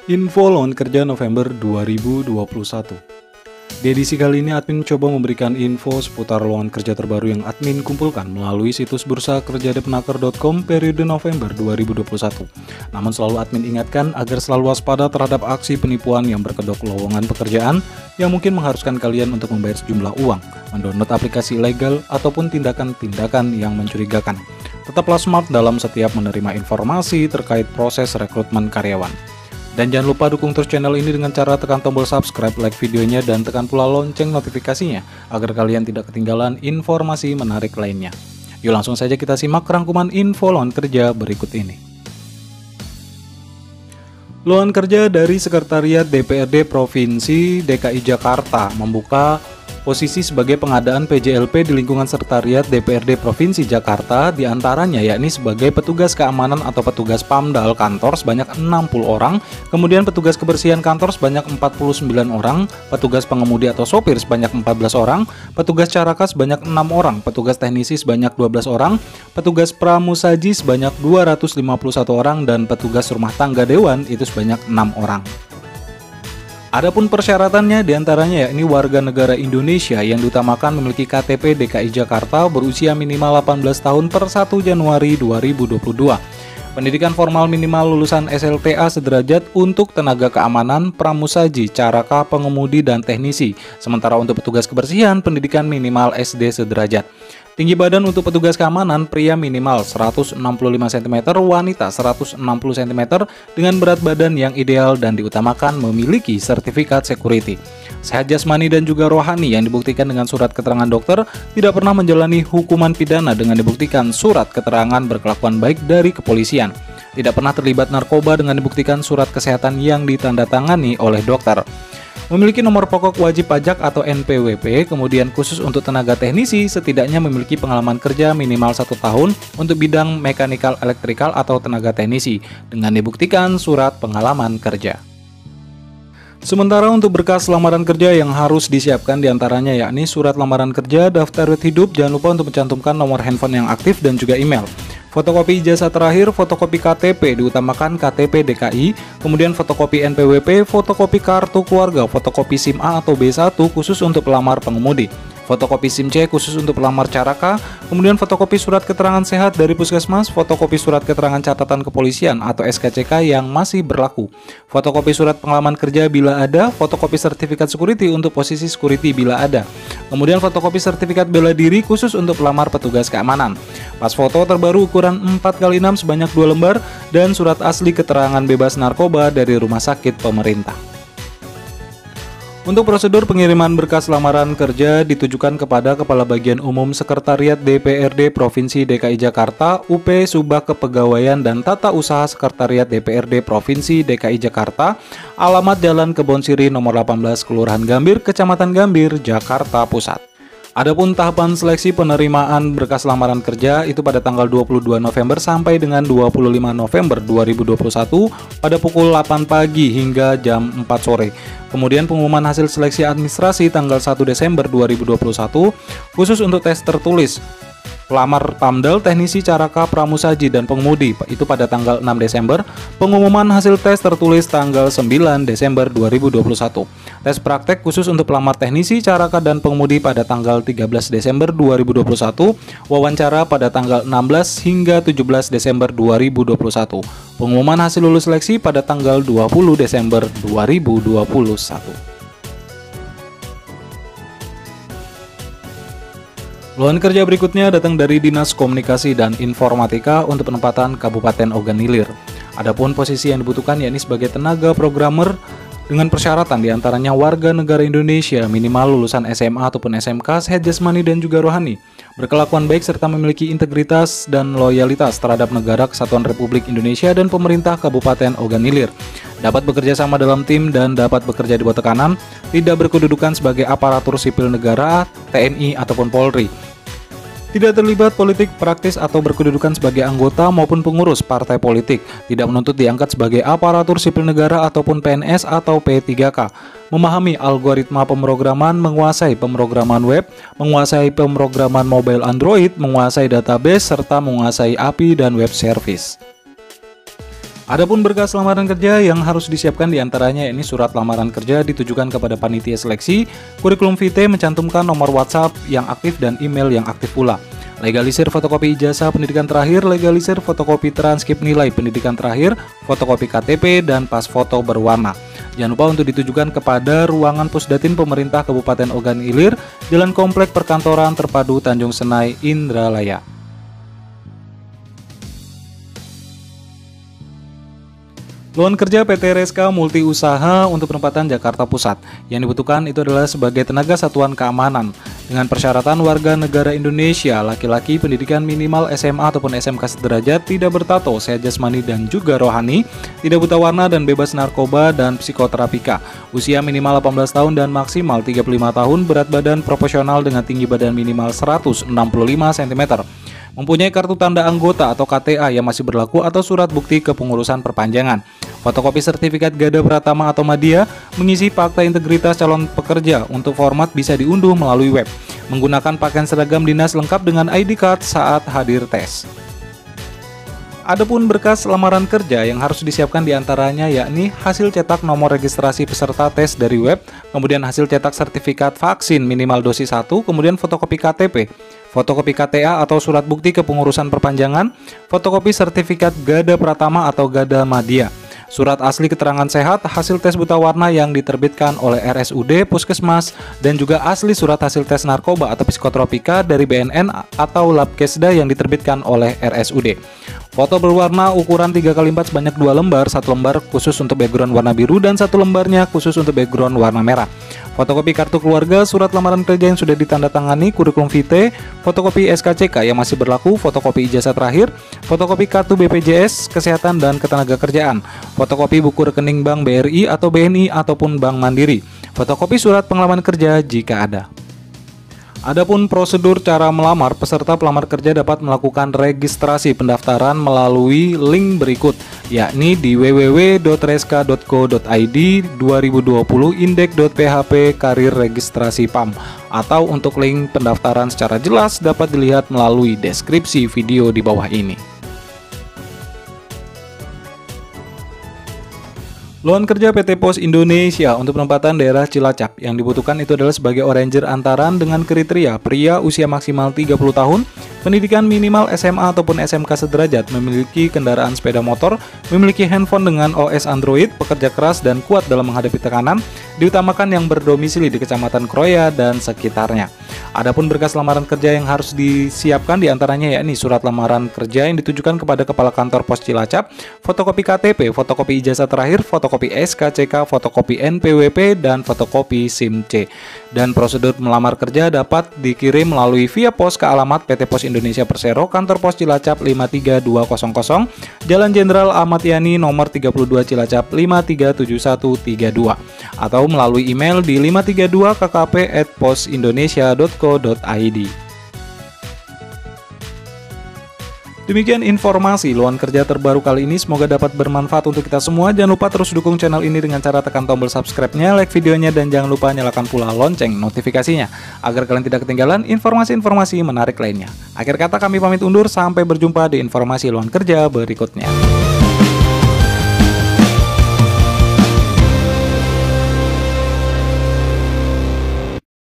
Info lowongan kerja November 2021. Di edisi kali ini admin coba memberikan info seputar lowongan kerja terbaru yang admin kumpulkan melalui situs bursa kerjadepnaker.com periode November 2021. Namun selalu admin ingatkan agar selalu waspada terhadap aksi penipuan yang berkedok lowongan pekerjaan yang mungkin mengharuskan kalian untuk membayar sejumlah uang, mendownload aplikasi ilegal, ataupun tindakan-tindakan yang mencurigakan. Tetaplah smart dalam setiap menerima informasi terkait proses rekrutmen karyawan. Dan jangan lupa dukung terus channel ini dengan cara tekan tombol subscribe, like videonya, dan tekan pula lonceng notifikasinya agar kalian tidak ketinggalan informasi menarik lainnya. Yuk langsung saja kita simak rangkuman info lowongan kerja berikut ini. Lowongan kerja dari Sekretariat DPRD Provinsi DKI Jakarta membuka posisi sebagai pengadaan PJLP di lingkungan Sekretariat DPRD Provinsi Jakarta, diantaranya yakni sebagai petugas keamanan atau petugas PAMDAL kantor sebanyak 60 orang, kemudian petugas kebersihan kantor sebanyak 49 orang, petugas pengemudi atau sopir sebanyak 14 orang, petugas caraka sebanyak 6 orang, petugas teknisi sebanyak 12 orang, petugas pramusaji sebanyak 251 orang, dan petugas rumah tangga dewan itu sebanyak 6 orang. Adapun persyaratannya diantaranya yakni warga negara Indonesia yang diutamakan memiliki KTP DKI Jakarta berusia minimal 18 tahun per 1 Januari 2022. Pendidikan formal minimal lulusan SLTA sederajat untuk tenaga keamanan, pramusaji, caraka, pengemudi, dan teknisi. Sementara untuk petugas kebersihan, pendidikan minimal SD sederajat. Tinggi badan untuk petugas keamanan, pria minimal 165 cm, wanita 160 cm dengan berat badan yang ideal dan diutamakan memiliki sertifikat security. Sehat jasmani dan juga rohani yang dibuktikan dengan surat keterangan dokter, tidak pernah menjalani hukuman pidana dengan dibuktikan surat keterangan berkelakuan baik dari kepolisian. Tidak pernah terlibat narkoba dengan dibuktikan surat kesehatan yang ditandatangani oleh dokter. Memiliki nomor pokok wajib pajak atau NPWP, kemudian khusus untuk tenaga teknisi setidaknya memiliki pengalaman kerja minimal 1 tahun untuk bidang mekanikal elektrikal atau tenaga teknisi dengan dibuktikan surat pengalaman kerja. Sementara untuk berkas lamaran kerja yang harus disiapkan diantaranya yakni surat lamaran kerja, daftar riwayat hidup, jangan lupa untuk mencantumkan nomor handphone yang aktif dan juga email. Fotokopi ijazah terakhir, fotokopi KTP, diutamakan KTP DKI, kemudian fotokopi NPWP, fotokopi kartu keluarga, fotokopi SIM A atau B1 khusus untuk pelamar pengemudi, fotokopi SIM C khusus untuk pelamar caraka, kemudian fotokopi surat keterangan sehat dari puskesmas, fotokopi surat keterangan catatan kepolisian atau SKCK yang masih berlaku, fotokopi surat pengalaman kerja bila ada, fotokopi sertifikat security untuk posisi security bila ada, kemudian fotokopi sertifikat bela diri khusus untuk pelamar petugas keamanan, pas foto terbaru ukuran 4x6 sebanyak 2 lembar, dan surat asli keterangan bebas narkoba dari rumah sakit pemerintah. Untuk prosedur pengiriman berkas lamaran kerja ditujukan kepada Kepala Bagian Umum Sekretariat DPRD Provinsi DKI Jakarta, UP Subak Kepegawaian dan Tata Usaha Sekretariat DPRD Provinsi DKI Jakarta, alamat Jalan Kebon Siri nomor 18, Kelurahan Gambir, Kecamatan Gambir, Jakarta Pusat. Adapun tahapan seleksi penerimaan berkas lamaran kerja itu pada tanggal 22 November sampai dengan 25 November 2021 pada pukul 8 pagi hingga jam 4 sore. Kemudian pengumuman hasil seleksi administrasi tanggal 1 Desember 2021 khusus untuk tes tertulis pelamar PAMDAL, teknisi, caraka, pramusaji, dan pengemudi itu pada tanggal 6 Desember. Pengumuman hasil tes tertulis tanggal 9 Desember 2021. Tes praktek khusus untuk pelamar teknisi, caraka, dan pengemudi pada tanggal 13 Desember 2021. Wawancara pada tanggal 16 hingga 17 Desember 2021. Pengumuman hasil lulus seleksi pada tanggal 20 Desember 2021. Lowongan kerja berikutnya datang dari Dinas Komunikasi dan Informatika untuk penempatan Kabupaten Ogan Ilir. Adapun posisi yang dibutuhkan yakni sebagai tenaga programmer dengan persyaratan diantaranya warga negara Indonesia minimal lulusan SMA ataupun SMK, sehat jasmani dan juga rohani, berkelakuan baik serta memiliki integritas dan loyalitas terhadap negara Kesatuan Republik Indonesia dan pemerintah Kabupaten Ogan Ilir. Dapat bekerja sama dalam tim dan dapat bekerja di bawah tekanan, tidak berkedudukan sebagai aparatur sipil negara, TNI ataupun Polri. Tidak terlibat politik praktis atau berkedudukan sebagai anggota maupun pengurus partai politik, tidak menuntut diangkat sebagai aparatur sipil negara ataupun PNS atau P3K, memahami algoritma pemrograman, menguasai pemrograman web, menguasai pemrograman mobile Android, menguasai database, serta menguasai API dan web service. Adapun berkas lamaran kerja yang harus disiapkan diantaranya ini surat lamaran kerja ditujukan kepada panitia seleksi, kurikulum vitae mencantumkan nomor WhatsApp yang aktif dan email yang aktif pula. Legalisir fotokopi ijazah pendidikan terakhir, legalisir fotokopi transkrip nilai pendidikan terakhir, fotokopi KTP, dan pas foto berwarna. Jangan lupa untuk ditujukan kepada ruangan Pusdatin Pemerintah Kabupaten Ogan Ilir, Jalan Komplek Perkantoran Terpadu Tanjung Senai, Indralaya. Lowongan kerja PT Reska Multi Usaha untuk penempatan Jakarta Pusat. Yang dibutuhkan itu adalah sebagai tenaga satuan keamanan dengan persyaratan warga negara Indonesia, laki-laki pendidikan minimal SMA ataupun SMK sederajat, tidak bertato, sehat jasmani dan juga rohani, tidak buta warna dan bebas narkoba dan psikoterapika. Usia minimal 18 tahun dan maksimal 35 tahun, berat badan proporsional dengan tinggi badan minimal 165 cm. Mempunyai kartu tanda anggota atau KTA yang masih berlaku atau surat bukti kepengurusan perpanjangan. Fotokopi sertifikat Gada Pratama atau Madya, mengisi fakta integritas calon pekerja untuk format bisa diunduh melalui web. Menggunakan pakaian seragam dinas lengkap dengan ID card saat hadir tes. Adapun berkas lamaran kerja yang harus disiapkan diantaranya yakni hasil cetak nomor registrasi peserta tes dari web, kemudian hasil cetak sertifikat vaksin minimal dosis 1, kemudian fotokopi KTP, fotokopi KTA atau surat bukti kepengurusan perpanjangan, fotokopi sertifikat Gada Pratama atau Gada Madya, surat asli keterangan sehat, hasil tes buta warna yang diterbitkan oleh RSUD, Puskesmas, dan juga asli surat hasil tes narkoba atau psikotropika dari BNN atau Labkesda yang diterbitkan oleh RSUD. Foto berwarna ukuran 3x4 sebanyak 2 lembar, 1 lembar khusus untuk background warna biru dan 1 lembarnya khusus untuk background warna merah. Fotokopi kartu keluarga, surat lamaran kerja yang sudah ditandatangani, kurikulum vitae, fotokopi SKCK yang masih berlaku, fotokopi ijazah terakhir, fotokopi kartu BPJS, kesehatan dan ketenagakerjaan, fotokopi buku rekening Bank BRI atau BNI ataupun Bank Mandiri, fotokopi surat pengalaman kerja jika ada. Adapun prosedur cara melamar, peserta pelamar kerja dapat melakukan registrasi pendaftaran melalui link berikut, yakni di www.reska.co.id 2020 indeks.php karir registrasi PAM, atau untuk link pendaftaran secara jelas dapat dilihat melalui deskripsi video di bawah ini. Lowongan kerja PT Pos Indonesia untuk penempatan daerah Cilacap. Yang dibutuhkan itu adalah sebagai oranger antaran dengan kriteria pria usia maksimal 30 tahun, pendidikan minimal SMA ataupun SMK sederajat, memiliki kendaraan sepeda motor, memiliki handphone dengan OS Android, pekerja keras dan kuat dalam menghadapi tekanan, diutamakan yang berdomisili di Kecamatan Kroya dan sekitarnya. Adapun berkas lamaran kerja yang harus disiapkan diantaranya yakni surat lamaran kerja yang ditujukan kepada Kepala Kantor Pos Cilacap, fotokopi KTP, fotokopi ijazah terakhir, fotokopi SKCK, fotokopi NPWP, dan fotokopi SIM C. Dan prosedur melamar kerja dapat dikirim melalui via pos ke alamat PT Pos Indonesia Persero, Kantor Pos Cilacap 53200, Jalan Jenderal Ahmad Yani nomor 32 Cilacap 537132, atau melalui email di 532kkp@posindonesia.co.id. Demikian informasi lowongan kerja terbaru kali ini, semoga dapat bermanfaat untuk kita semua. Jangan lupa terus dukung channel ini dengan cara tekan tombol subscribe-nya, like videonya, dan jangan lupa nyalakan pula lonceng notifikasinya agar kalian tidak ketinggalan informasi-informasi menarik lainnya. Akhir kata kami pamit undur, sampai berjumpa di informasi lowongan kerja berikutnya.